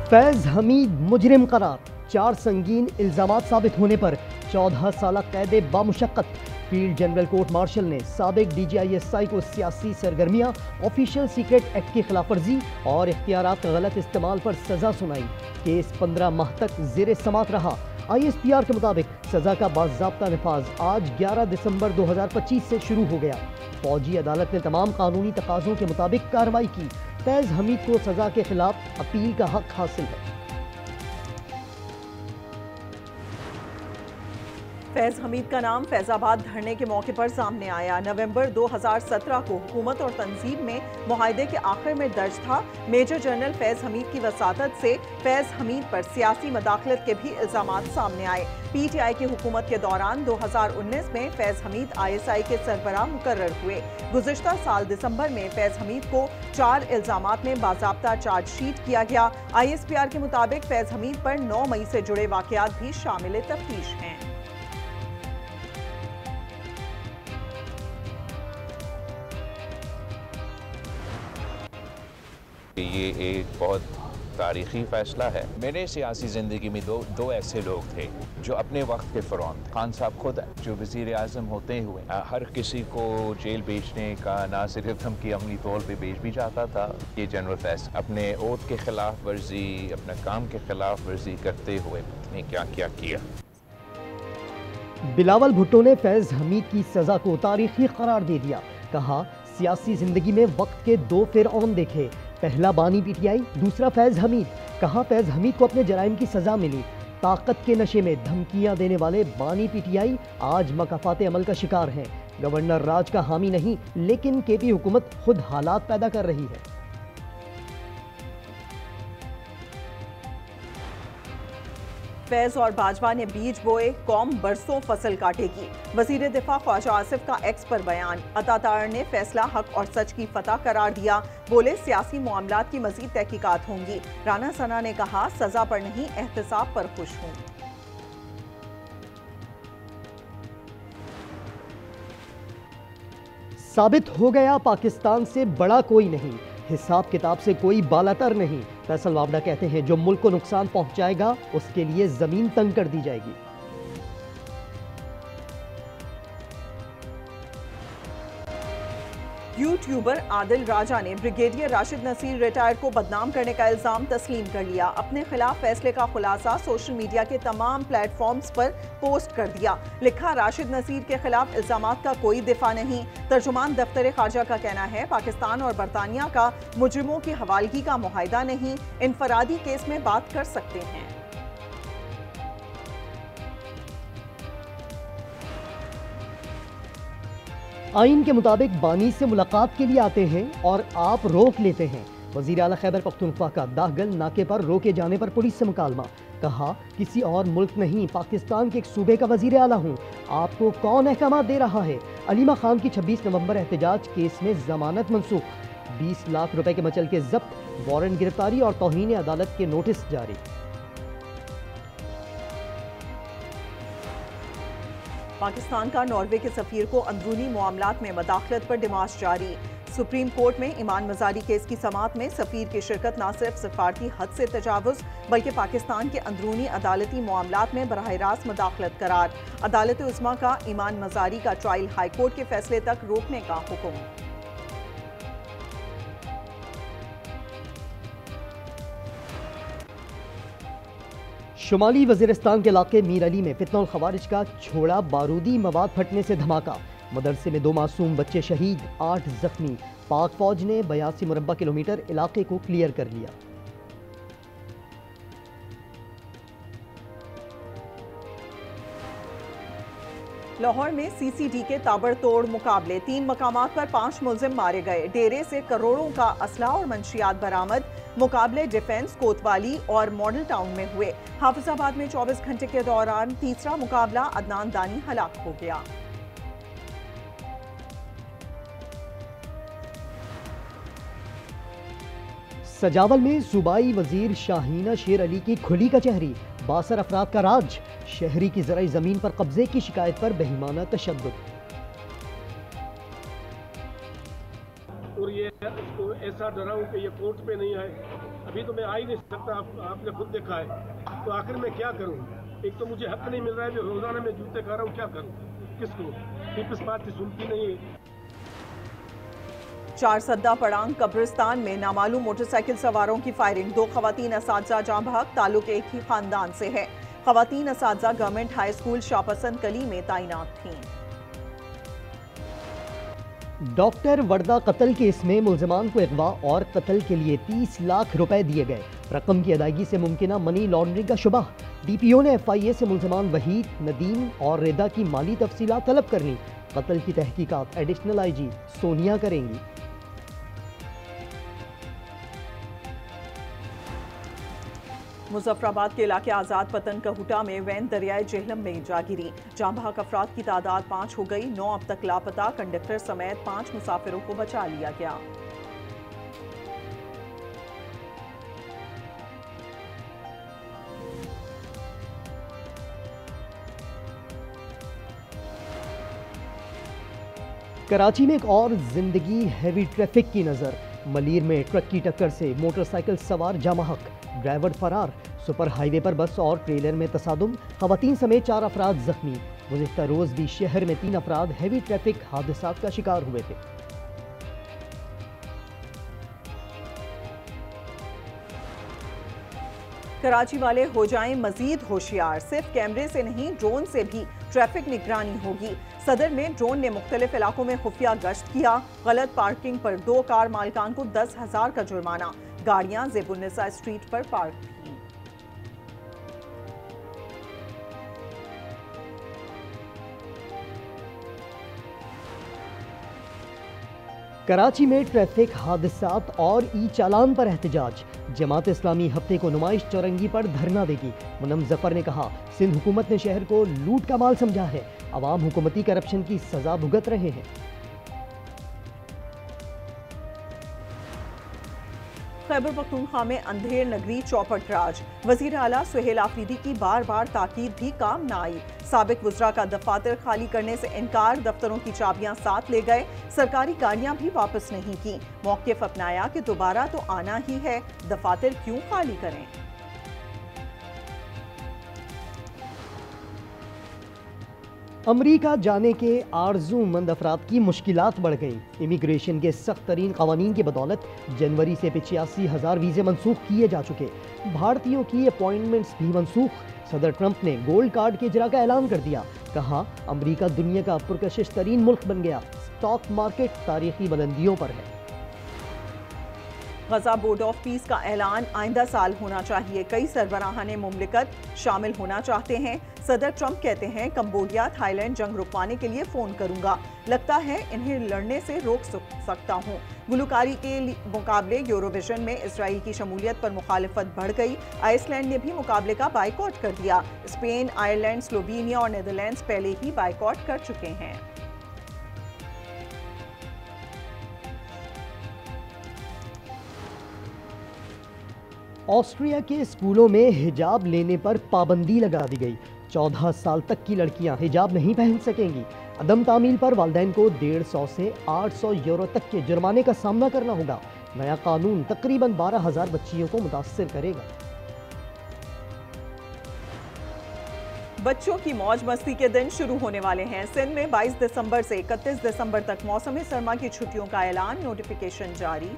फैज हमीद मुजरिम करार, 4 संगीन इल्जामात साबित होने पर 14 साल कैद बामुशक्कत। फील्ड जनरल कोर्ट मार्शल ने साबिक DGISI को सियासी सरगर्मियां, ऑफिशियल सीक्रेट एक्ट की खिलाफवर्जी और इख्तियारात का गलत इस्तेमाल पर सजा सुनाई। केस 15 माह तक जेर समात रहा। ISPR के मुताबिक सजा का बाज़ाब्ता नफाज आज 11 दिसंबर 2025 से शुरू हो गया। फौजी अदालत ने तमाम कानूनी तकाज़ों के मुताबिक कार्रवाई की। फैज हमीद को सजा के खिलाफ अपील का हक हासिल है। फैज हमीद का नाम फैजाबाद धरने के मौके पर सामने आया। नवंबर 2017 को हुकूमत और तंजीम में मुआहदे के आखिर में दर्ज था। मेजर जनरल फैज हमीद की वसातत से फैज हमीद पर सियासी मदाखलत के भी इल्जामात सामने आए। PTI की हुकूमत के दौरान 2019 में फैज हमीद ISI के सरबराह मुकर्रर हुए। गुज़िश्ता साल दिसंबर में फैज हमीद को 4 इल्जामात में बाज़ाब्ता चार्जशीट किया गया। ISPR के मुताबिक फैज हमीद पर 9 मई से जुड़े वाक़यात भी शामिल तफ्तीश हैं। ये एक बहुत तारीखी फैसला है। मेरे सियासी ज़िंदगी में दो ऐसे लोग थे जो अपने वक्त के फ़िरौन थे। खान साहब खुद जो वज़ीर आज़म होते हुए हर किसी को जेल भेजने का ना सिर्फ धमकी अमली तौर पे भेज भी जाता था। ये जनरल फैज अपने ओथ के खिलाफ वर्जी, अपने काम के खिलाफ वर्जी करते हुए ने क्या क्या किया। बिलावल भुट्टो ने फैज हमीद की सजा को तारीखी करार दे दिया। कहा, सियासी जिंदगी में वक्त के 2 फिरौन देखे, पहला बानी PTI, दूसरा फैज हमीद। कहा, फैज हमीद को अपने जराइम की सजा मिली। ताकत के नशे में धमकियां देने वाले बानी PTI आज मकाफात अमल का शिकार हैं। गवर्नर राज का हामी नहीं, लेकिन KP हुकूमत खुद हालात पैदा कर रही है। फैज और बाजवा ने बीज बोए, कौम बरसों फसल काटेगी। वजीर दिफा ख्वाजा आसिफ का एक्स पर बयान। अतातार ने फैसला हक और सच की फतह करार दिया। बोले, सियासी मामलात की मजीद तहकीकात होंगी। राना सना ने कहा, सजा पर नहीं एहतसाब पर खुश हूँ। साबित हो गया पाकिस्तान से बड़ा कोई नहीं, हिसाब किताब से कोई बालातर नहीं। फैसल वावड़ा कहते हैं, जो मुल्क को नुकसान पहुंचाएगा उसके लिए जमीन तंग कर दी जाएगी। यूट्यूबर आदिल राजा ने ब्रिगेडियर राशिद नसीर रिटायर को बदनाम करने का इल्जाम तस्लीम कर लिया। अपने खिलाफ फैसले का खुलासा सोशल मीडिया के तमाम प्लेटफॉर्म्स पर पोस्ट कर दिया। लिखा, राशिद नसीर के खिलाफ इल्जामात का कोई दिफा नहीं। तर्जुमान दफ्तर खारजा का कहना है, पाकिस्तान और बरतानिया का मुजरिमों की हवालगी का मुआहिदा नहीं, इनफरादी केस में बात कर सकते हैं। आइन के मुताबिक बानी से मुलाकात के लिए आते हैं और आप रोक लेते हैं। वजीर आला खैबर पख्तूनख्वा का दाहगल नाके पर रोके जाने पर पुलिस से मुकालमा। कहा, किसी और मुल्क नहीं, पाकिस्तान के एक सूबे का वजीर आला हूँ, आपको कौन अहकाम दे रहा है। अलीमा खान की 26 नवंबर एहतजाज केस में जमानत मनसूख। 20 लाख रुपए के मचल के जब्त, वारंट गिरफ्तारी और तौहीन अदालत के नोटिस जारी। पाकिस्तान का नॉर्वे के सफीर को अंदरूनी मामलात में मदाखलत पर डिमांड जारी। सुप्रीम कोर्ट में ईमान मजारी केस की समाअत में सफीर की शिरकत न सिर्फ सफारती हद से तजावुज बल्कि पाकिस्तान के अंदरूनी अदालती मामलात में बराह रास्त मदाखलत करार। अदालत उस्मा का ईमान मजारी का ट्रायल हाई कोर्ट के फैसले तक रोकने का हुक्म। शुमाली वजीरिस्तान के इलाके मीर अली में फितनउल खवारिज का छोड़ा बारूदी मवाद फटने से धमाका। मदरसे में 2 मासूम बच्चे शहीद, 8 जख्मी। पाक फौज ने 82 मुरब्बा किलोमीटर इलाके को क्लियर कर लिया। लाहौर में CCD के ताबड़तोड़ मुकाबले, 3 मकामात पर 5 मुलजिम मारे गए। डेरे से करोड़ों का असला और मंशियात बरामद। मुकाबले डिफेंस, कोतवाली और मॉडल टाउन में हुए। हाफिजाबाद में 24 घंटे के दौरान तीसरा मुकाबला, अदनान दानी हलाक हो गया। सजावल में सूबाई वजीर शाहीना शेर अली की खुली कचहरी। 62 अफराद का राज। शहरी की ज़राई ज़मीन पर कब्जे की शिकायत पर बेईमाना तशद्दुद। और ये इसको ऐसा डराऊं कि ये कोर्ट पे नहीं आए। अभी तो मैं आ ही नहीं सकता, आपने खुद देखा है। तो आखिर मैं क्या करूं? एक तो मुझे हक नहीं मिल रहा है, जो रोजाना मैं जूते खा रहा हूं, क्या करूं? किसको? पीपल्स पार्टी सुनती नहीं है। चारसद्दा पड़ांग कब्रिस्तान में नामालूम मोटरसाइकिल सवारों की फायरिंग, 2 खवातीन असातिज़ा जाँ बहक, ताल्लुक एक ही खानदान से है। खवातीन असातिज़ा गवर्नमेंट हाई स्कूल शाहपसंद कली में तैनात थीं। डॉक्टर वर्दा कत्ल केस में मुल्जिमान को अगवा और कत्ल के लिए 30 लाख रुपए दिए गए। रकम की अदायगी से मुमकिना मनी लॉन्ड्रिंग का शुबा। डीपीओ ने FIA से मुल्जिमान वहीद, नदीम और रेदा की माली तफसीलात तलब कर ली। कत्ल की तहकीकात एडिशनल IG सोनिया करेंगी। मुजफ्फराबाद के इलाके आजाद पतन कहूटा में वैन दरियाए जेहलम में जा गिरी। जाँ बहक अफराद की तादाद 5 हो गई। 9 अब तक लापता। कंडक्टर समेत 5 मुसाफिरों को बचा लिया गया। कराची में एक और जिंदगी हैवी ट्रैफिक की नजर। मलीर में ट्रक की टक्कर से मोटरसाइकिल सवार जाँ बहक, ड्राइवर फरार। सुपर हाईवे पर बस और ट्रेलर में तसादुम, खवातीन समेत 4 अफराद जख्मी। गुज़िश्ता रोज भी शहर में 3 अफराद हैवी ट्रैफिक हादसात का शिकार हुए थे। कराची वाले हो जाएं मजीद होशियार, सिर्फ कैमरे से नहीं ड्रोन से भी ट्रैफिक निगरानी होगी। सदर में ड्रोन ने मुख्तलिफ इलाकों में खुफिया गश्त किया। गलत पार्किंग पर 2 कार मालिकान को 10,000 का जुर्माना। गाड़ियां ज़ेबुन्निसा स्ट्रीट पर पार्क थी। कराची में ट्रैफिक हादसात और ई चालान पर एहतजाज। जमात इस्लामी हफ्ते को नुमाइश चौरंगी पर धरना देगी। मुनम जफर ने कहा, सिंध हुकूमत ने शहर को लूट का माल समझा है। अवाम हुकूमती करप्शन की सजा भुगत रहे हैं। खैबर पख्तूनख्वा में अंधेर नगरी चौपट राज। वजीर आला सुहेल आफरीदी की बार बार ताकीद भी काम न आई। साबिक वज़रा का दफातर खाली करने से इनकार, दफ्तरों की चाबियां साथ ले गए। सरकारी गाड़ियां भी वापस नहीं की। मौक़िफ़ अपनाया कि दोबारा तो आना ही है, दफातर क्यों खाली करें। अमरीका जाने के आरज़ूमंद अफराद की मुश्किलात बढ़ गई। इमिग्रेशन के सख्त तरीन कवानीन की बदौलत जनवरी से 85,000 वीज़े मनसूख किए जा चुके। भारतीयों की अपॉइंटमेंट्स भी मनसूख। सदर ट्रंप ने गोल्ड कार्ड के इजरा का ऐलान कर दिया। कहा, अमरीका दुनिया का पुरकशिश तरीन मुल्क बन गया। स्टॉक मार्केट तारीखी बुलंदियों पर है। गजा बोर्ड ऑफ पीस का ऐलान आइंदा साल होना चाहिए। कई सरबराहान मुमलिकत शामिल होना चाहते हैं। सदर ट्रंप कहते हैं, कंबोडिया थाईलैंड जंग रुकवाने के लिए फ़ोन करूंगा। लगता है इन्हें लड़ने से रोक सकता हूं। गुलकारी के मुकाबले यूरोविजन में इसराइल की शमूलियत पर मुखालिफत बढ़ गई। आइसलैंड ने भी मुकाबले का बाइकॉट कर दिया। स्पेन, आयरलैंड, स्लोवेनिया और नीदरलैंड्स पहले ही बाइकॉट कर चुके हैं। ऑस्ट्रिया के स्कूलों में हिजाब लेने पर पाबंदी लगा दी गई। 14 साल तक की लड़कियां हिजाब नहीं पहन सकेंगी। अदम तामील पर वालिदैन को 150 से 800 यूरो तक के जुर्माने का सामना करना होगा। नया कानून तकरीबन 12,000 बच्चियों को मुतासिर करेगा। बच्चों की मौज मस्ती के दिन शुरू होने वाले हैं। सिंध में 22 दिसंबर से 31 दिसंबर तक मौसमी सरमा की छुट्टियों का ऐलान, नोटिफिकेशन जारी।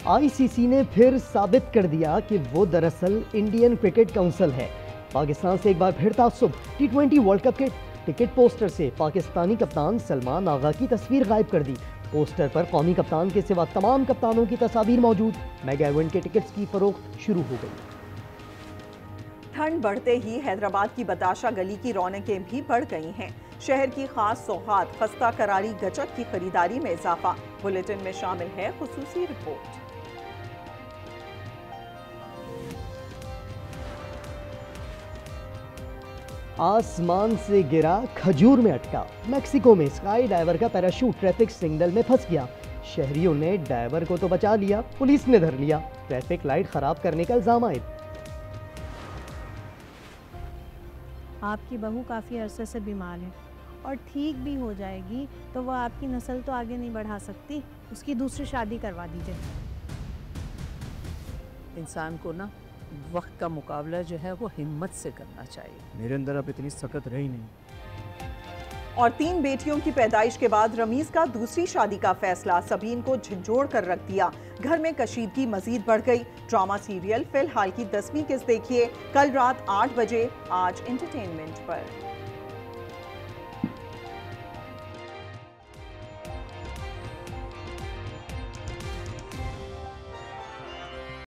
ICC ने फिर साबित कर दिया कि वो दरअसल इंडियन क्रिकेट काउंसिल है। पाकिस्तान से एक बार फिर तासुब। T20 वर्ल्ड कप के टिकट पोस्टर से पाकिस्तानी कप्तान सलमान आगा की तस्वीर गायब कर दी। पोस्टर पर कौमी कप्तान के सिवा तमाम कप्तानों की तस्वीर मौजूद। मेगा इवेंट के टिकट्स की फरोख्त शुरू हो गई। ठंड बढ़ते ही हैदराबाद की बताशा गली की रौनकें भी बढ़ गई हैं। शहर की खास सौगात, खस्ता करारी गचक की खरीदारी में इजाफा। बुलेटिन में शामिल है खुसूसी रिपोर्ट। आसमान से गिरा, खजूर में अटका। मेक्सिको में स्काई डाइवर का पैराशूट ट्रैफिक सिग्नल में फंस गया। शहरियों ने डाइवर को तो बचा लिया, पुलिस ने धर लिया। ट्रैफिक लाइट खराब करने का इल्जाम आयद। आपकी बहू काफ़ी अरसे से बीमार है। और ठीक भी हो जाएगी तो वह आपकी नस्ल तो आगे नहीं बढ़ा सकती, उसकी दूसरी शादी करवा दीजिए। इंसान को ना वक्त का मुकाबला जो है वो हिम्मत से करना चाहिए। मेरे अंदर अब इतनी सकत रही नहीं। और 3 बेटियों की पैदाइश के बाद रमीज का दूसरी शादी का फैसला सबीन को झंझोड़ कर रख दिया। घर में कशीदगी मजीद बढ़ गई। ड्रामा सीरियल फिलहाल की 10वीं किस्त देखिए कल रात 8 बजे आज एंटरटेनमेंट पर।